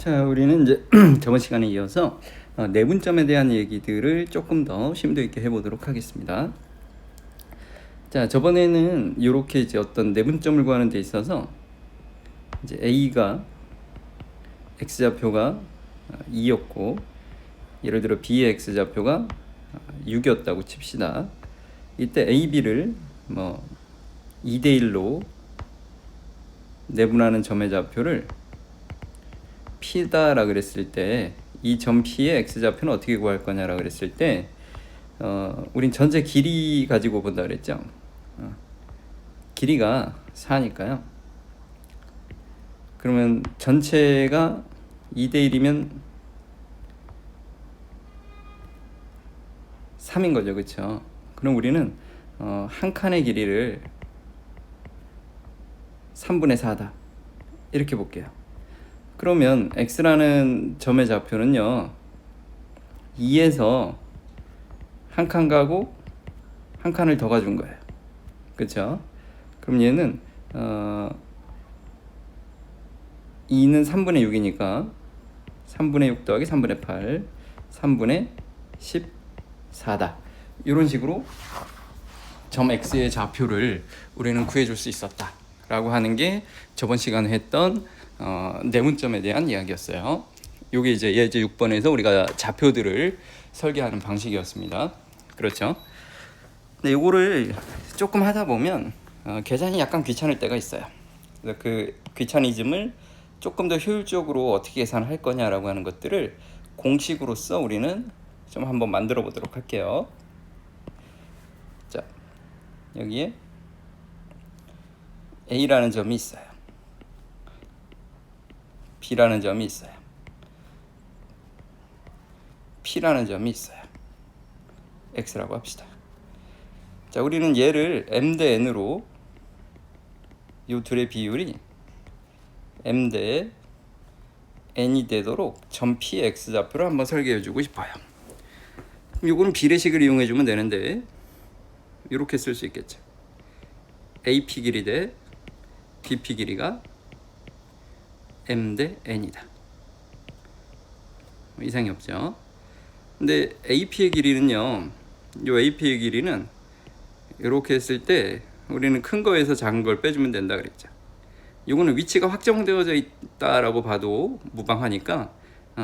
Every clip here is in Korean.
자, 우리는 이제 저번 시간에 이어서 내분점에 대한 얘기들을 조금 더 심도 있게 해보도록 하겠습니다. 자, 저번에는 이렇게 이제 어떤 내분점을 구하는 데 있어서 이제 A가 x좌표가 2였고, 예를 들어 B의 x좌표가 6이었다고 칩시다. 이때 A, B를 뭐 2대1로 내분하는 점의 좌표를 P다라 그랬을 때, 이 점 P의 x좌표는 어떻게 구할 거냐라 그랬을 때, 우린 전체 길이 가지고 본다 그랬죠. 길이가 4니까요. 그러면 전체가 2대1이면 3인 거죠, 그렇죠? 그럼 우리는 한 칸의 길이를 3분의 4다 이렇게 볼게요. 그러면 x라는 점의 좌표는요, 2에서 한 칸 가고 한 칸을 더 가준 거예요, 그렇죠? 그럼 얘는 2는 3분의 6이니까 3분의 6 더하기 3분의 8, 3분의 14다. 이런 식으로 점 x의 좌표를 우리는 구해줄 수 있었다 라고 하는 게 저번 시간에 했던 내분점에 대한 이야기였어요. 요게 이제 예제 6번에서 우리가 좌표들을 설계하는 방식이었습니다. 그렇죠? 근데 요거를 조금 하다 보면 계산이 약간 귀찮을 때가 있어요. 그래서 그 귀차니즘을 조금 더 효율적으로 어떻게 계산할 거냐라고 하는 것들을 공식으로서 우리는 좀 한번 만들어 보도록 할게요. 자, 여기에 A라는 점이 있어요. B라는 점이 있어요. P라는 점이 있어요. X라고 합시다. 자, 우리는 얘를 M 대 N으로, 이 둘의 비율이 M 대 N이 되도록 점 P의 X좌표를 한번 설계해 주고 싶어요. 이거는 비례식을 이용해 주면 되는데, 이렇게 쓸 수 있겠죠. AP 길이 대 BP 길이가 M 대 N이다. 이상이 없죠. 근데 AP의 길이는요, 이 AP의 길이는 이렇게 했을 때 우리는 큰 거에서 작은 걸 빼주면 된다 그랬죠. 이거는 위치가 확정되어져 있다라고 봐도 무방하니까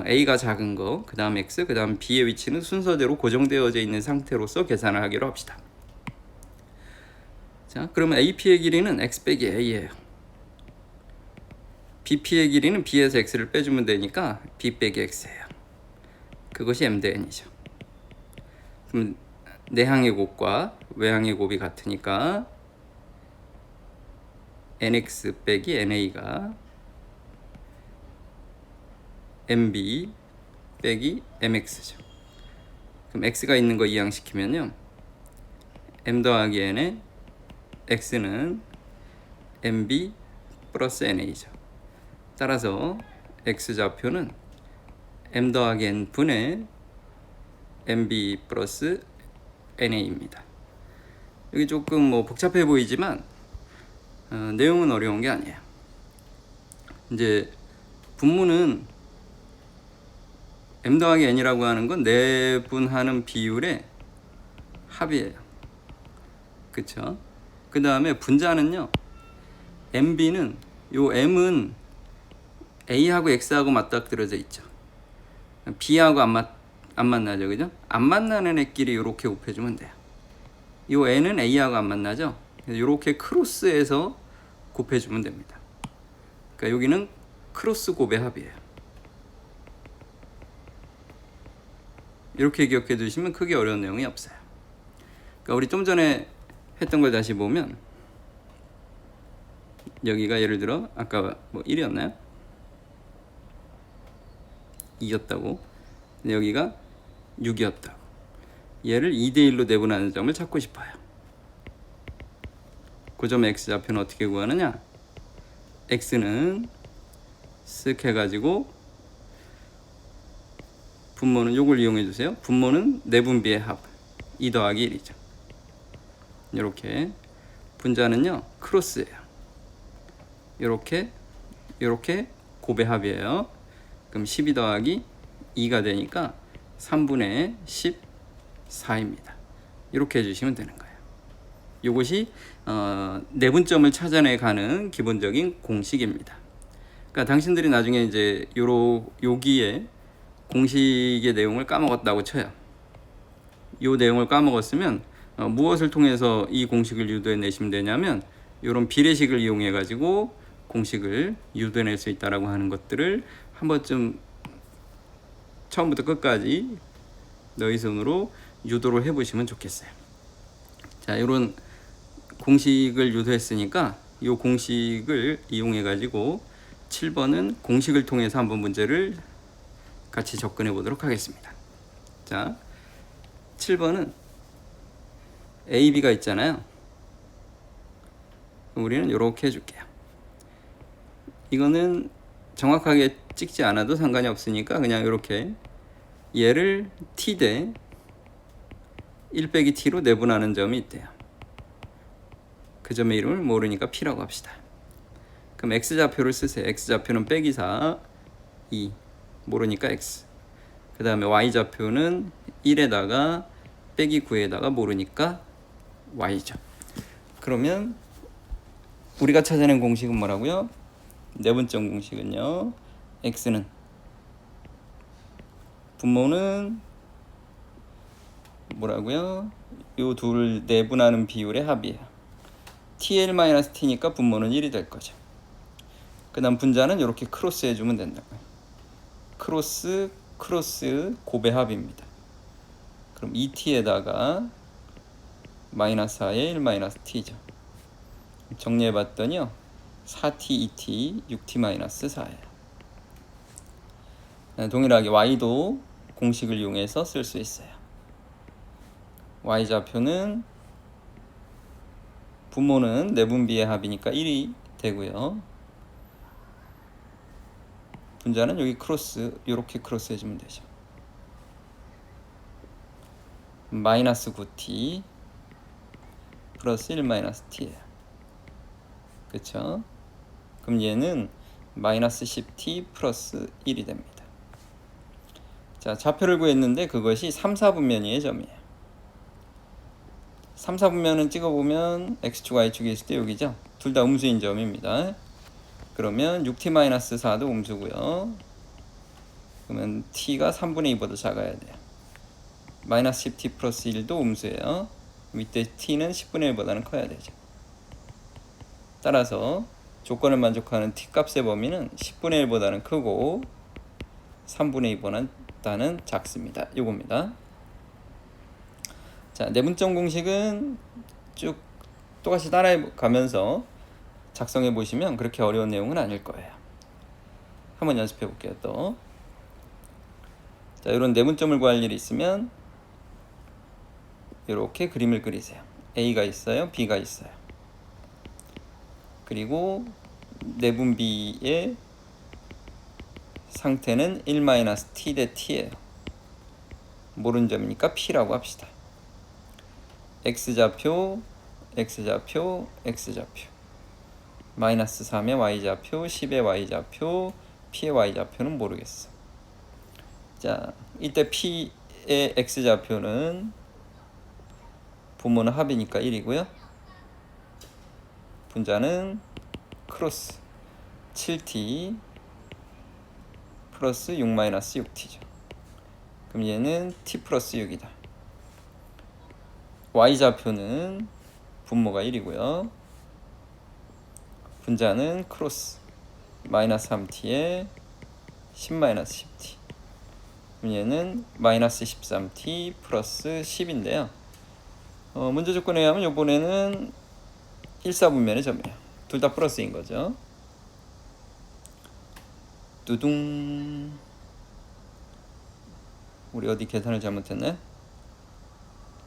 A가 작은 거, 그 다음 X, 그 다음 B의 위치는 순서대로 고정되어져 있는 상태로서 계산을 하기로 합시다. 자, 그러면 AP의 길이는 X 빼기 A예요. BP의 길이는 B에서 X를 빼주면 되니까 B 빼기 X예요. 그것이 M 대 N이죠. 그럼 내항의 곱과 외항의 곱이 같으니까 NX 빼기 NA가 MB 빼기 MX죠. 그럼 X가 있는 거 이항시키면요, M 더하기 N의 X는 MB 플러스 NA죠. 따라서 X좌표는 M 더하기 N 분의 MB 플러스 NA입니다. 여기 조금 뭐 복잡해 보이지만 내용은 어려운 게 아니에요. 이제 분모는 M 더하기 N이라고 하는 건 내분하는 비율의 합이에요. 그쵸? 그 다음에 분자는요, MB는, 요 M은 A하고 X하고 맞닥뜨려져 있죠. B하고 안 만나죠, 그죠? 안 만나는 애끼리 이렇게 곱해주면 돼요. 요 N은 A하고 안 만나죠? 이렇게 크로스해서 곱해주면 됩니다. 그러니까 여기는 크로스 곱의 합이에요. 이렇게 기억해 두시면 크게 어려운 내용이 없어요. 그러니까 우리 좀 전에 했던 걸 다시 보면, 여기가 예를 들어 아까 뭐 1이었나요? 2였다고. 여기가 6이었다고. 얘를 2대1로 내분하는 점을 찾고 싶어요. 그 점 X좌표는 어떻게 구하느냐? X는 쓱 해가지고 분모는 요걸 이용해 주세요. 분모는 내분비의 합 2 더하기 1이죠. 이렇게. 분자는요, 크로스예요. 이렇게 곱의 합이에요. 그럼 12 더하기 2가 되니까 3분의 14입니다. 이렇게 해주시면 되는 거예요. 이것이 내분점을 찾아내가는 기본적인 공식입니다. 그러니까 당신들이 나중에 이제 여기에 공식의 내용을 까먹었다고 쳐요. 이 내용을 까먹었으면 무엇을 통해서 이 공식을 유도해내시면 되냐면 이런 비례식을 이용해 가지고 공식을 유도해낼 수 있다라고 하는 것들을 한 번쯤 처음부터 끝까지 너희 손으로 유도를 해보시면 좋겠어요. 자, 이런 공식을 유도했으니까 이 공식을 이용해 가지고 7번은 공식을 통해서 한번 문제를 같이 접근해 보도록 하겠습니다. 자, 7번은 A, B가 있잖아요. 우리는 이렇게 해줄게요. 이거는 정확하게 찍지 않아도 상관이 없으니까 그냥 이렇게 얘를 t 대 1 빼기 t로 내분하는 점이 있대요. 그 점의 이름을 모르니까 p라고 합시다. 그럼 x좌표를 쓰세요. x좌표는 빼기 4, 2, 모르니까 x. 그 다음에 y좌표는 1에다가 빼기 9에다가 모르니까 y죠. 그러면 우리가 찾아낸 공식은 뭐라고요? 내분점 공식은요, x는 분모는 뭐라고요? 요 둘 내분하는 비율의 합이에요. TL-t니까 분모는 1이 될 거죠. 그 다음 분자는 이렇게 크로스 해주면 된다고요. 크로스 곱의 합입니다. 그럼 2t에다가 마이너스 4의 1-t죠. 정리해봤더니요, 4t, 2t, 6t-4예요. 동일하게 y도 공식을 이용해서 쓸 수 있어요. y좌표는 분모는 내분비의 합이니까 1이 되고요. 분자는 여기 크로스, 이렇게 크로스 해주면 되죠. 마이너스 9t 플러스 1-t예요. 그쵸? 그럼 얘는 마이너스 10t 플러스 1이 됩니다. 자, 좌표를 구했는데 그것이 3, 4분면이의 점이에요. 3, 4분면은 찍어보면 x축, y축이 있을 때 여기죠? 둘 다 음수인 점입니다. 그러면 6t-4도 음수고요. 그러면 t가 3분의 2보다 작아야 돼요. 마이너스 10t 플러스 1도 음수예요. 이때 t는 10분의 1보다는 커야 되죠. 따라서 조건을 만족하는 t 값의 범위는 10분의 1보다는 크고 3분의 2보다는 작습니다. 요겁니다. 자, 내분점 공식은 쭉 똑같이 따라해 가면서 작성해 보시면 그렇게 어려운 내용은 아닐 거예요. 한번 연습해 볼게요. 또, 자, 이런 내분점을 구할 일이 있으면 이렇게 그림을 그리세요. A가 있어요, B가 있어요. 그리고 내분비의 상태는 1-t 대 t예요. 모르는 점이니까 p라고 합시다. x좌표, x좌표, x좌표. 마이너스 3의 y좌표, 10의 y좌표, p의 y좌표는 모르겠어. 자, 이때 p의 x좌표는 분모는 합이니까 1이고요. 분자는 크로스 7t 플러스 6-6t죠. 그럼 얘는 t 플러스 6이다. y좌표는 분모가 1이고요. 분자는 크로스 마이너스 3t에 10-10t. 그럼 얘는 마이너스 13t 플러스 10인데요. 문제 조건에 의하면 이번에는 1사분면의 점이에요. 둘 다 플러스인 거죠. 뚜둥. 우리 어디 계산을 잘못했네?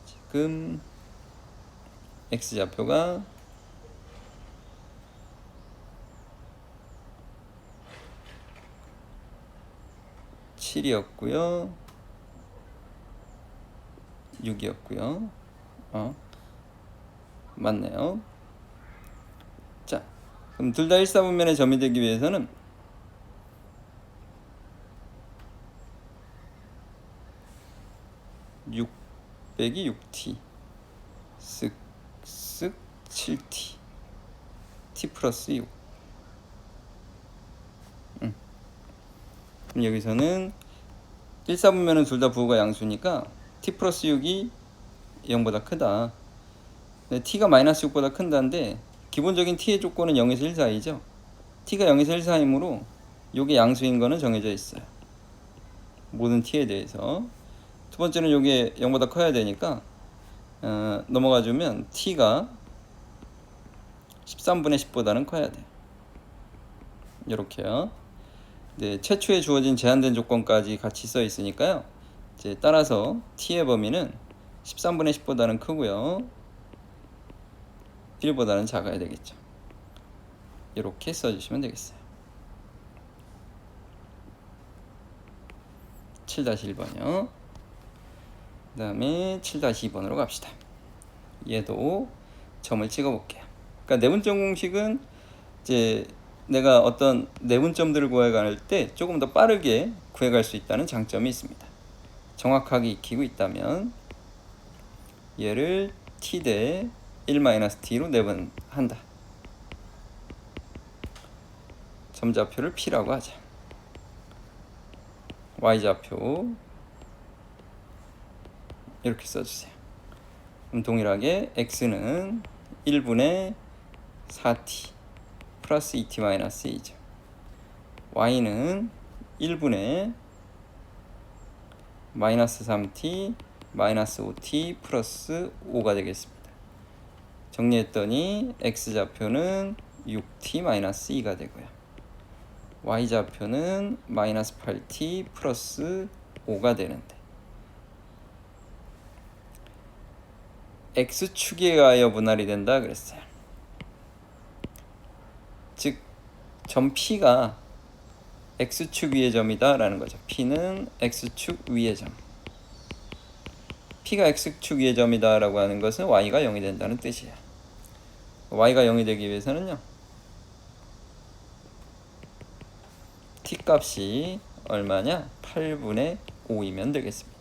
지금 x좌표가 7이었고요. 6이었고요. 맞네요. 자, 그럼 둘 다 1사분면의 점이 되기 위해서는 6 빼기 6t 쓱쓱 7t t 플러스 6. 그럼 여기서는 1, 4분면은 둘 다 부호가 양수니까 t 플러스 6이 0보다 크다. t가 마이너스 6보다 큰다는데 기본적인 t의 조건은 0에서 1 사이죠. t가 0에서 1 사이므로 요게 양수인 거는 정해져 있어요. 모든 t에 대해서. 두 번째는 요게 0보다 커야 되니까 넘어가 주면 t가 13분의 10보다는 커야 돼. 이렇게요. 네, 최초에 주어진 제한된 조건까지 같이 써 있으니까요. 이제 따라서 t의 범위는 13분의 10보다는 크고요. 1보다는 작아야 되겠죠. 이렇게 써주시면 되겠어요. 7-1번이요. 그 다음에 7-2번으로 갑시다. 얘도 점을 찍어 볼게요. 그러니까 내분점 공식은 이제 내가 어떤 내분점들을 구해갈 때 조금 더 빠르게 구해갈 수 있다는 장점이 있습니다. 정확하게 익히고 있다면 얘를 t 대 1-t로 내분한다. 점좌표를 p라고 하자. y좌표 이렇게 써주세요. 그럼 동일하게 x는 1분의 4t 플러스 2t 마이너스 2죠. y는 1분의 마이너스 3t 마이너스 5t 플러스 5가 되겠습니다. 정리했더니 x좌표는 6t 마이너스 2가 되고요. y좌표는 마이너스 8t 플러스 5가 되는데 x축에 의하여 분할이 된다 그랬어요. 즉, 점 P가 x축 위의 점이다 라는 거죠. P는 x축 위의 점. P가 x축 위의 점이다 라고 하는 것은 y가 0이 된다는 뜻이에요. y가 0이 되기 위해서는요, t 값이 얼마냐? 8분의 5이면 되겠습니다.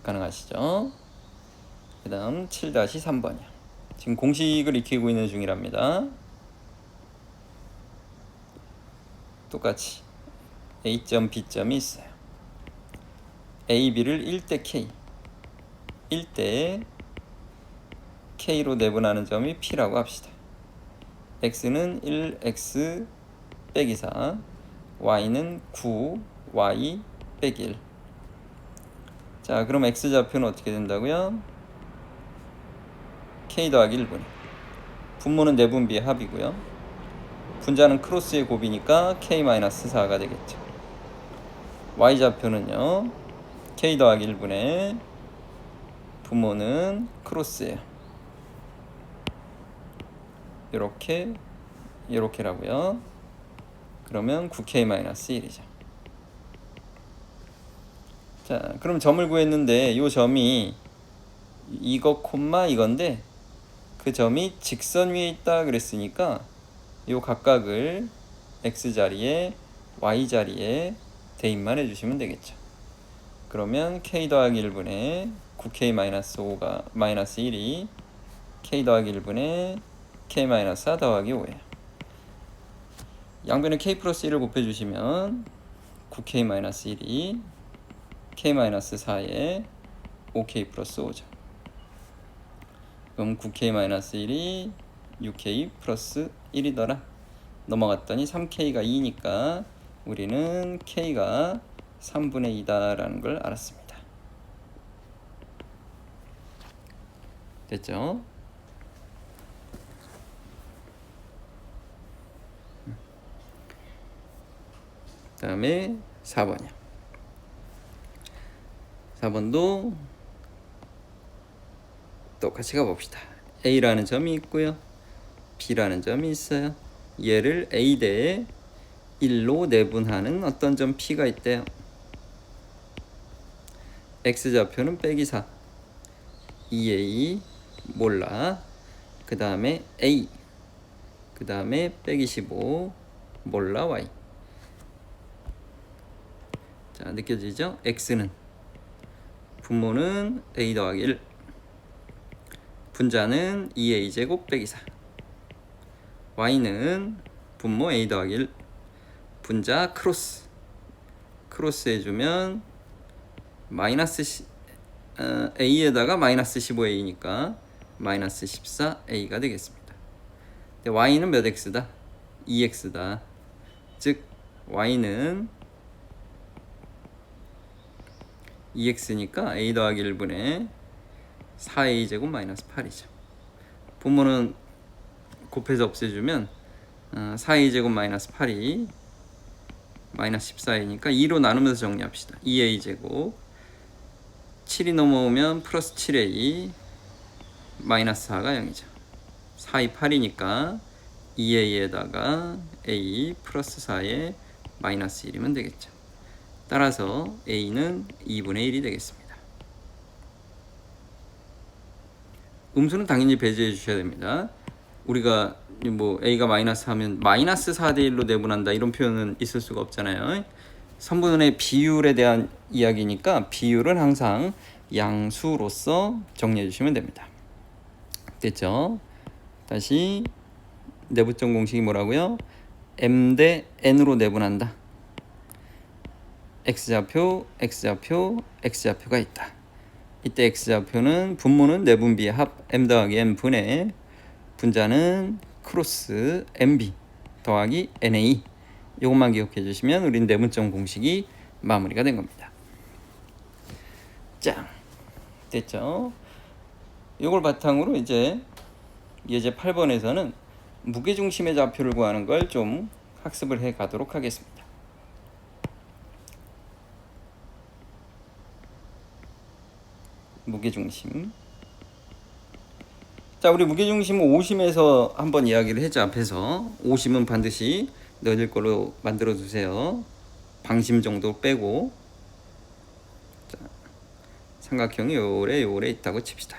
가능하시죠? 그 다음 7-3번이요. 지금 공식을 익히고 있는 중이랍니다. 똑같이 A점, B점이 있어요. A, B를 1대 K, 1대 K로 내분하는 점이 P라고 합시다. X는 1X 빼기 4, Y는 9, Y 빼기 1. 자, 그럼 X좌표는 어떻게 된다고요? K 더하기 1분의 분모는 내분비의 합이고요. 분자는 크로스의 곱이니까 K-4가 되겠죠. Y좌표는요, K 더하기 1분의 분모는 크로스예요. 이렇게라고요. 그러면 9K-1이죠. 자, 그럼 점을 구했는데 이 점이 이거 콤마 이건데 그 점이 직선 위에 있다 그랬으니까 요 각각을 x자리에 y자리에 대입만 해주시면 되겠죠. 그러면 k 더하기 1분의 9k-5가 마이너스 1이 k 더하기 1분의 k-4 더하기 5예요. 양변에 k 플러스 1을 곱해주시면 9k-1이 k-4에 5k 플러스 5죠. 그럼 9k-1이 6k 플러스 1이더라. 넘어갔더니 3k가 2니까 우리는 k가 3분의 2다 라는 걸 알았습니다. 됐죠? 그 다음에 4번이요. 4번도 똑같이 가봅시다. A라는 점이 있고요, B라는 점이 있어요. 얘를 A 대 1로 내분하는 어떤 점 P가 있대요. X좌표는 빼기 4, 2A 몰라, 그 다음에 A, 그 다음에 빼기 15 몰라 Y. 자, 느껴지죠? X는 분모는 a 더하기 1, 분자는 2a제곱 빼기 4. y는 분모 a 더하기 1, 분자 크로스 해주면 마이너스 a에다가 마이너스 15a니까 마이너스 14a가 되겠습니다. y는 몇 x다? 2x다. 즉 y는 2x니까 a 더하기 1분의 4a 제곱 마이너스 8이죠. 분모는 곱해서 없애주면 4a 제곱 마이너스 8이 마이너스 14a니까 2로 나누면서 정리합시다. 2a 제곱 7이 넘어오면 플러스 7a 마이너스 4가 0이죠. 4이 8이니까 2a에다가 a 플러스 4에 마이너스 1이면 되겠죠. 따라서 a는 2분의 1이 되겠습니다. 음수는 당연히 배제해 주셔야 됩니다. 우리가 뭐 a가 마이너스 하면 마이너스 4대 1로 내분한다 이런 표현은 있을 수가 없잖아요. 선분의 비율에 대한 이야기니까 비율은 항상 양수로서 정리해 주시면 됩니다. 됐죠? 다시 내부점 공식이 뭐라고요? m 대 n으로 내분한다. x좌표, x좌표가 있다. 이때 x좌표는 분모는 내분비의 합 m 더하기 n 분의 분자는 크로스 mb 더하기 na. 이것만 기억해 주시면 우린 내분점 공식이 마무리가 된 겁니다. 자, 됐죠? 이걸 바탕으로 이제 예제 8번에서는 무게중심의 좌표를 구하는 걸 좀 학습을 해 가도록 하겠습니다. 무게중심. 자, 우리 무게중심은 오심에서 한번 이야기를 했죠. 앞에서 오심은 반드시 넣을 걸로 만들어 두세요. 방심 정도 빼고. 자, 삼각형이 요래 있다고 칩시다.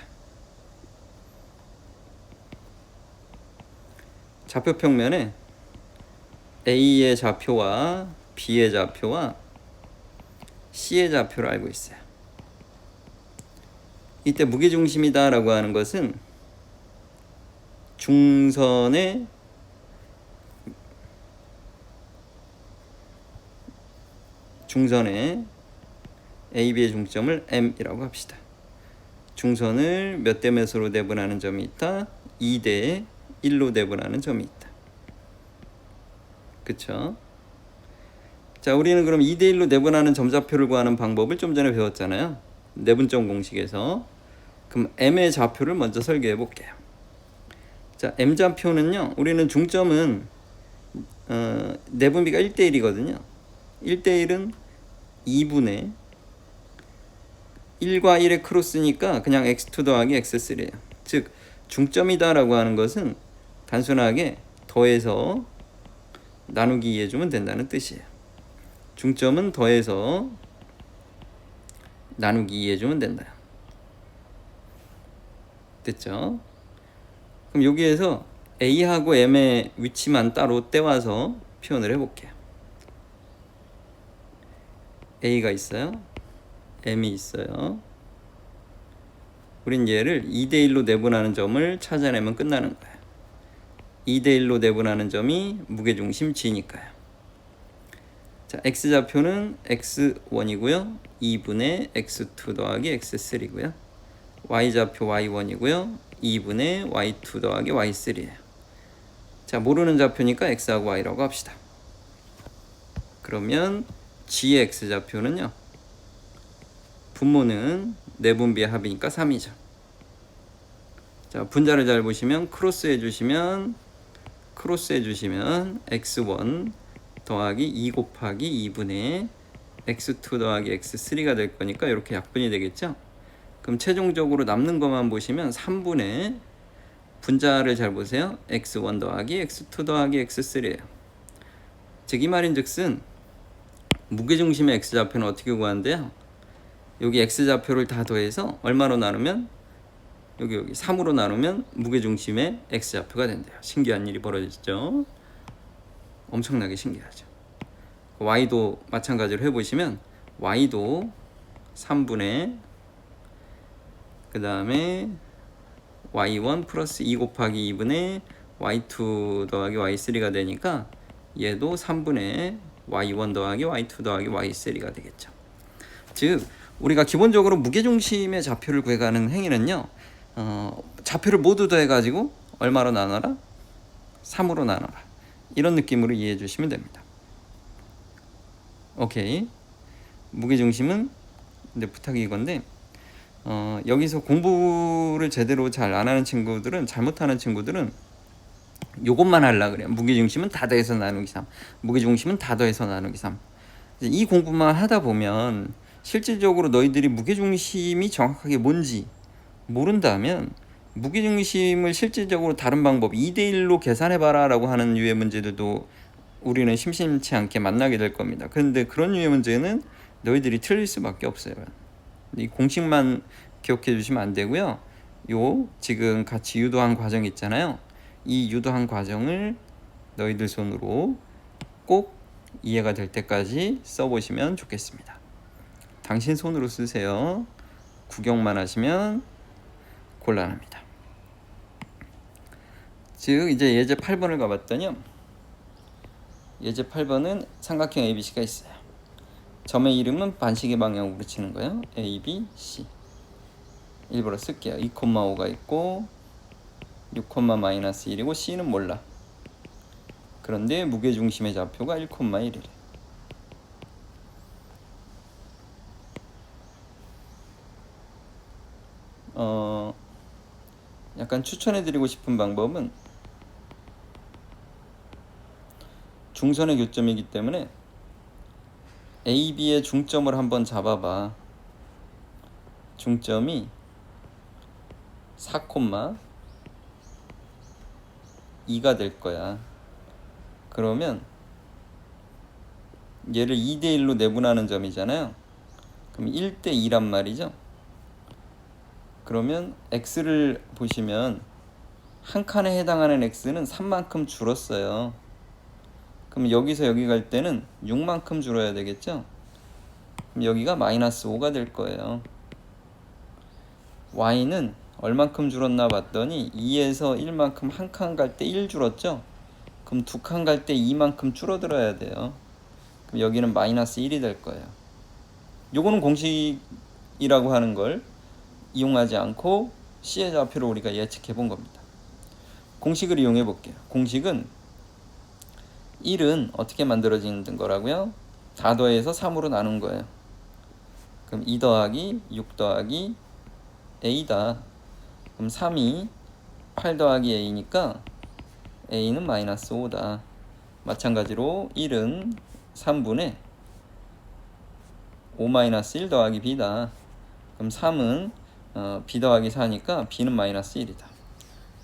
좌표 평면에 A의 좌표와 B의 좌표와 C의 좌표를 알고 있어요. 이때 무게중심이다 라고 하는 것은 중선의 A, B의 중점을 M이라고 합시다. 중선을 몇 대 몇으로 내분하는 점이 있다? 2대 1로 내분하는 점이 있다. 그쵸? 자, 우리는 그럼 2대 1로 내분하는 점좌표를 구하는 방법을 좀 전에 배웠잖아요. 내분점 공식에서. 그럼 M의 좌표를 먼저 설계해 볼게요. 자, M 좌표는요, 우리는 중점은 내분비가 1대 1이거든요. 1대 1은 2분의 1과 1의 크로스니까 그냥 x2 더하기 x3예요. 즉 중점이다 라고 하는 것은 단순하게 더해서 나누기 2 해주면 된다는 뜻이에요. 중점은 더해서 나누기 2 해주면 된다. 됐죠? 그럼 여기에서 A하고 M의 위치만 따로 떼와서 표현을 해볼게요. A가 있어요. M이 있어요. 우린 얘를 2대 1로 내분하는 점을 찾아내면 끝나는 거예요. 2대 1로 내분하는 점이 무게중심 G니까요. 자, X좌표는 X1이고요. 2분의 X2 더하기 X3고요. Y좌표 Y1이고요. 2분의 Y2 더하기 Y3예요. 자, 모르는 좌표니까 X하고 Y라고 합시다. 그러면 G의 X좌표는요, 분모는 내분비의 합이니까 3이죠. 자, 분자를 잘 보시면 크로스 해주시면 X1 더하기 2 곱하기 2분의 X2 더하기 X3가 될 거니까 이렇게 약분이 되겠죠. 그럼 최종적으로 남는 것만 보시면 3분의 분자를 잘 보세요. X1 더하기 X2 더하기 X3예요. 즉 이 말인즉슨 무게중심의 X좌표는 어떻게 구하는데요? 여기 X좌표를 다 더해서 얼마로 나누면 여기 3으로 나누면 무게중심의 X좌표가 된대요. 신기한 일이 벌어지죠. 엄청나게 신기하죠. Y도 마찬가지로 해보시면 Y도 3분의 그 다음에 y1 플러스 2 곱하기 2분의 y2 더하기 y3가 되니까 얘도 3분의 y1 더하기 y2 더하기 y3가 되겠죠. 즉 우리가 기본적으로 무게중심의 좌표를 구해가는 행위는요, 좌표를 모두 더해가지고 얼마로 나눠라? 3으로 나눠라. 이런 느낌으로 이해해 주시면 됩니다. 오케이. 무게중심은, 근데 부탁이 이건데, 여기서 공부를 제대로 잘 안 하는 친구들은, 잘못하는 친구들은 요것만 하려고 그래요. 무게중심은 다 더해서 나누기 3, 무게중심은 다 더해서 나누기 3. 이 공부만 하다 보면 실질적으로 너희들이 무게중심이 정확하게 뭔지 모른다면 무게중심을 실질적으로 다른 방법 2대1로 계산해봐라 라고 하는 유의 문제들도 우리는 심심치 않게 만나게 될 겁니다. 그런데 그런 유의 문제는 너희들이 틀릴 수밖에 없어요. 이 공식만 기억해 주시면 안 되고요. 요 지금 같이 유도한 과정 있잖아요. 이 유도한 과정을 너희들 손으로 꼭 이해가 될 때까지 써보시면 좋겠습니다. 당신 손으로 쓰세요. 구경만 하시면 곤란합니다. 즉 이제 예제 8번을 가봤더니요. 예제 8번은 삼각형 ABC가 있어요. 점의 이름은 반시계 방향으로 치는 거예요. A, B, C. 일부러 쓸게요. 2,5가 있고 6,-1이고 C는 몰라. 그런데 무게중심의 좌표가 1,1이래. 약간 추천해드리고 싶은 방법은 중선의 교점이기 때문에 A, B의 중점을 한번 잡아봐. 중점이 4,2가 될 거야. 그러면 얘를 2대1로 내분하는 점이잖아요. 그럼 1대2란 말이죠. 그러면 x를 보시면 한 칸에 해당하는 x는 3만큼 줄었어요. 그럼 여기서 여기 갈 때는 6만큼 줄어야 되겠죠. 그럼 여기가 마이너스 5가 될 거예요. y는 얼만큼 줄었나 봤더니 2에서 1만큼 한 칸 갈 때 1 줄었죠. 그럼 두 칸 갈 때 2만큼 줄어들어야 돼요. 그럼 여기는 마이너스 1이 될 거예요. 요거는 공식이라고 하는 걸 이용하지 않고 C의 좌표를 우리가 예측해 본 겁니다. 공식을 이용해 볼게요. 공식은 1은 어떻게 만들어지는 거라고요? 다 더해서 3으로 나눈 거예요. 그럼 2 더하기 6 더하기 A다. 그럼 3이 8 더하기 A니까 A는 마이너스 5다. 마찬가지로 1은 3분의 5 마이너스 1 더하기 B다. 그럼 3은 B 더하기 4니까 B는 마이너스 1이다.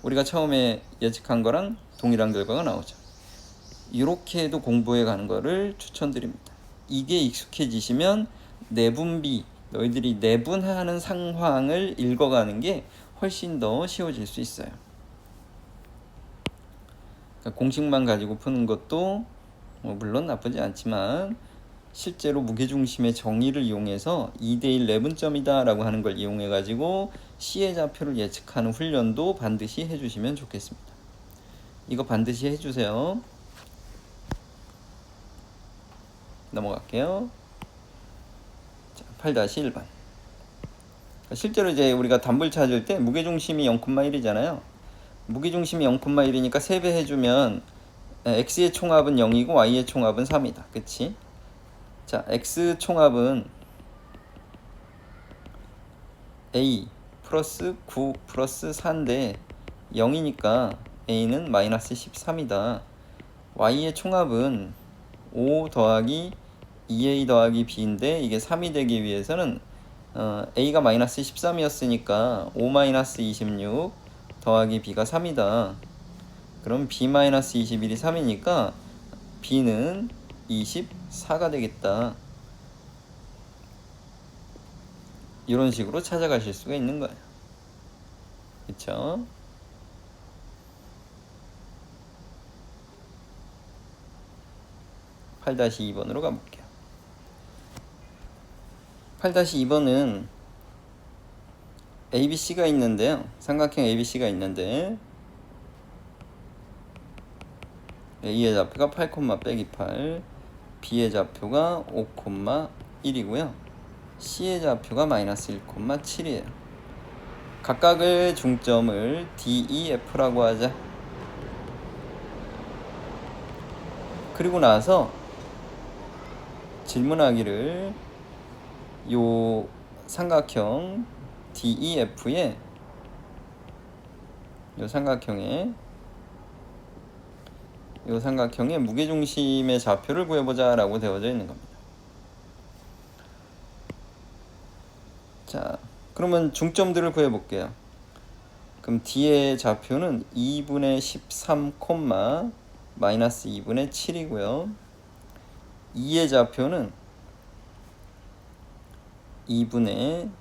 우리가 처음에 예측한 거랑 동일한 결과가 나오죠. 이렇게 해도 공부해 가는 거를 추천드립니다. 이게 익숙해지시면 내분비, 너희들이 내분하는 상황을 읽어가는 게 훨씬 더 쉬워질 수 있어요. 그러니까 공식만 가지고 푸는 것도 물론 나쁘지 않지만 실제로 무게중심의 정의를 이용해서 2대1 내분점이다 라고 하는 걸 이용해 가지고 C의 좌표를 예측하는 훈련도 반드시 해주시면 좋겠습니다. 이거 반드시 해주세요. 넘어갈게요. 자, 8-1번. 실제로 이제 우리가 답을 찾을 때 무게중심이 0,1이잖아요. 무게중심이 0,1이니까 3배 해주면 X의 총합은 0이고 Y의 총합은 3이다. 그치? 자, X 총합은 A 플러스 9 플러스 4인데 0이니까 A는 마이너스 13이다. Y의 총합은 5 더하기 2A 더하기 B인데 이게 3이 되기 위해서는 A가 마이너스 13이었으니까 5 마이너스 26 더하기 B가 3이다. 그럼 B 마이너스 21이 3이니까 B는 24가 되겠다. 이런 식으로 찾아가실 수가 있는 거예요. 그쵸? (8-2번으로) 가볼게요. 8-2번은 ABC가 있는데요. 삼각형 ABC가 있는데 A의 좌표가 8, 빼기 8, B의 좌표가 5, 1이고요. C의 좌표가 마이너스 1, 7이에요. 각각의 중점을 D, E, F라고 하자. 그리고 나서 질문하기를 요 삼각형 DEF에 요 삼각형의 무게중심의 좌표를 구해보자 라고 되어져 있는 겁니다. 자, 그러면 중점들을 구해볼게요. 그럼 D의 좌표는 2분의 13, 마이너스 2분의 7이고요. E의 좌표는 2분의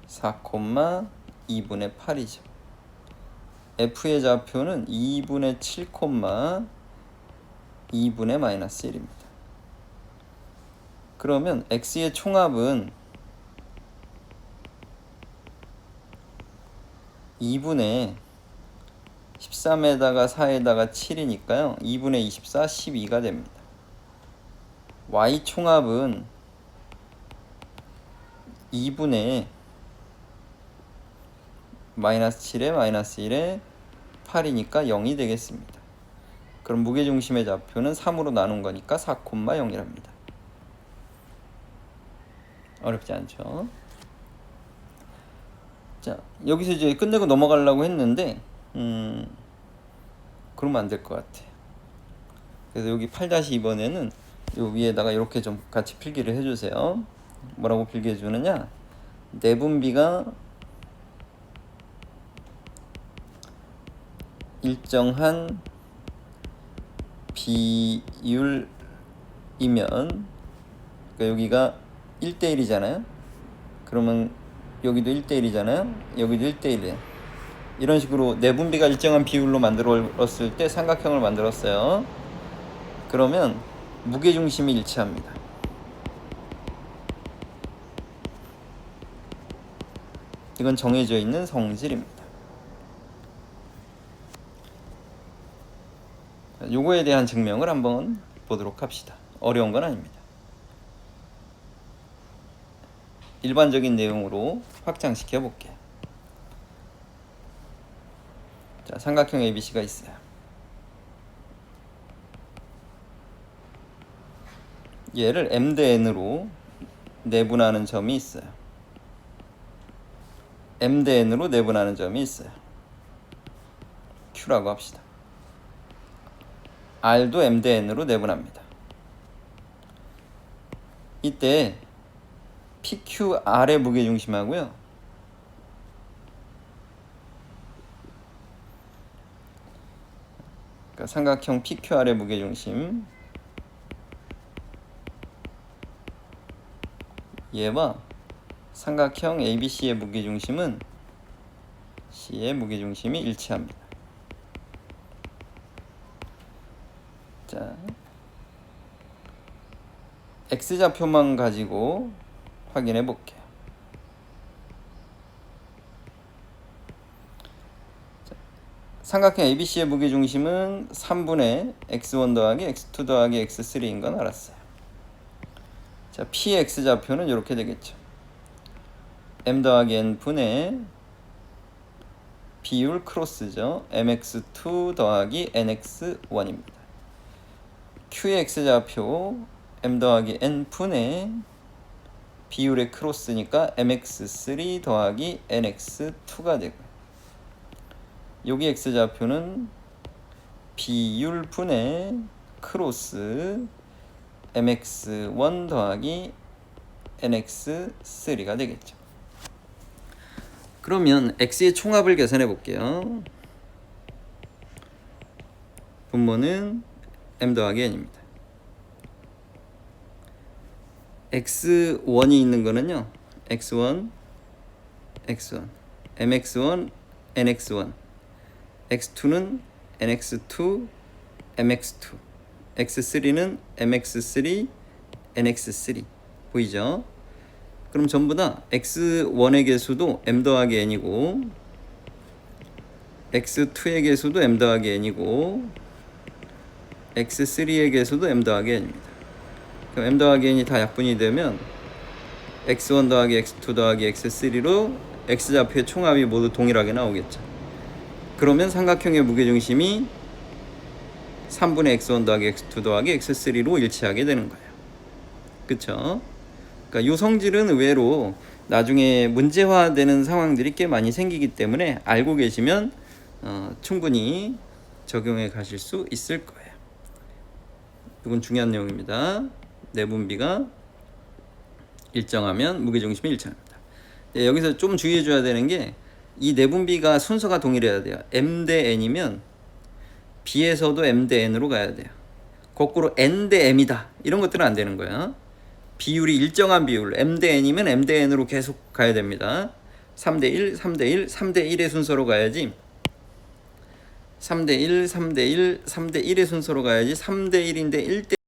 4, 2분의 8이죠. F의 좌표는 2분의 7, 2분의 마이너스 1입니다. 그러면 X의 총합은 2분의 13에다가 4에다가 7이니까요. 2분의 24, 12가 됩니다. Y 총합은 2분의 마이너스 7에 마이너스 1에 8이니까 0이 되겠습니다. 그럼 무게중심의 좌표는 3으로 나눈 거니까 4, 0이랍니다. 어렵지 않죠? 자, 여기서 이제 끝내고 넘어가려고 했는데 그러면 안 될 것 같아. 그래서 여기 8-2번에는 요 위에다가 이렇게 좀 같이 필기를 해주세요. 뭐라고 필기해 주느냐? 내분비가 일정한 비율이면, 그러니까 여기가 1대1이잖아요. 그러면 여기도 1대1이잖아요. 여기도 1대1이에요. 이런 식으로 내분비가 일정한 비율로 만들었을 때 삼각형을 만들었어요. 그러면 무게중심이 일치합니다. 이건 정해져 있는 성질입니다. 요거에 대한 증명을 한번 보도록 합시다. 어려운 건 아닙니다. 일반적인 내용으로 확장시켜 볼게요. 자, 삼각형 ABC가 있어요. 얘를 M 대 N으로 내분하는 점이 있어요. M 대 N으로 내분하는 점이 있어요. Q라고 합시다. R도 M 대 N으로 내분합니다. 이때 PQR의 무게중심하고요. 그러니까 삼각형 PQR의 무게중심 얘와 삼각형 ABC의 무게중심은 C의 무게중심이 일치합니다. 자, X좌표만 가지고 확인해 볼게요. 자, 삼각형 ABC의 무게중심은 3분의 X1 더하기 X2 더하기 X3인 건 알았어요. 자, PX좌표는 이렇게 되겠죠. M 더하기 N 분의 비율 크로스죠. MX2 더하기 NX1입니다. Q의 X좌표 M 더하기 N 분의 비율의 크로스니까 MX3 더하기 NX2가 되고, 여기 X좌표는 비율 분의 크로스 MX1 더하기 NX3가 되겠죠. 그러면 X의 총합을 계산해 볼게요. 분모는 M 더하기 N입니다. X1이 있는 거는요, X1, MX1, NX1, X2는 NX2, MX2, X3는 MX3, NX3 보이죠? 그럼 전부 다 x1의 개수도 m 더하기 n이고 x2의 개수도 m 더하기 n이고 x3의 개수도 m 더하기 n입니다. 그럼 m 더하기 n이 다 약분이 되면 x1 더하기 x2 더하기 x3로 x좌표의 총합이 모두 동일하게 나오겠죠. 그러면 삼각형의 무게중심이 3분의 x1 더하기 x2 더하기 x3로 일치하게 되는 거예요. 그쵸? 그러니까 이 성질은 의외로 나중에 문제화되는 상황들이 꽤 많이 생기기 때문에 알고 계시면 충분히 적용해 가실 수 있을 거예요. 이건 중요한 내용입니다. 내분비가 일정하면 무게중심이 일치합니다. 네, 여기서 좀 주의해 줘야 되는 게 이 내분비가 순서가 동일해야 돼요. m 대 n이면 b에서도 m 대 n으로 가야 돼요. 거꾸로 n 대 m이다 이런 것들은 안 되는 거예요. 비율이 일정한 비율 m 대 n이면 m 대 n으로 계속 가야 됩니다. 3대 1, 3대 1, 3대 1의 순서로 가야지 3대 1, 3대 1, 3대 1의 순서로 가야지 3대 1인데 1대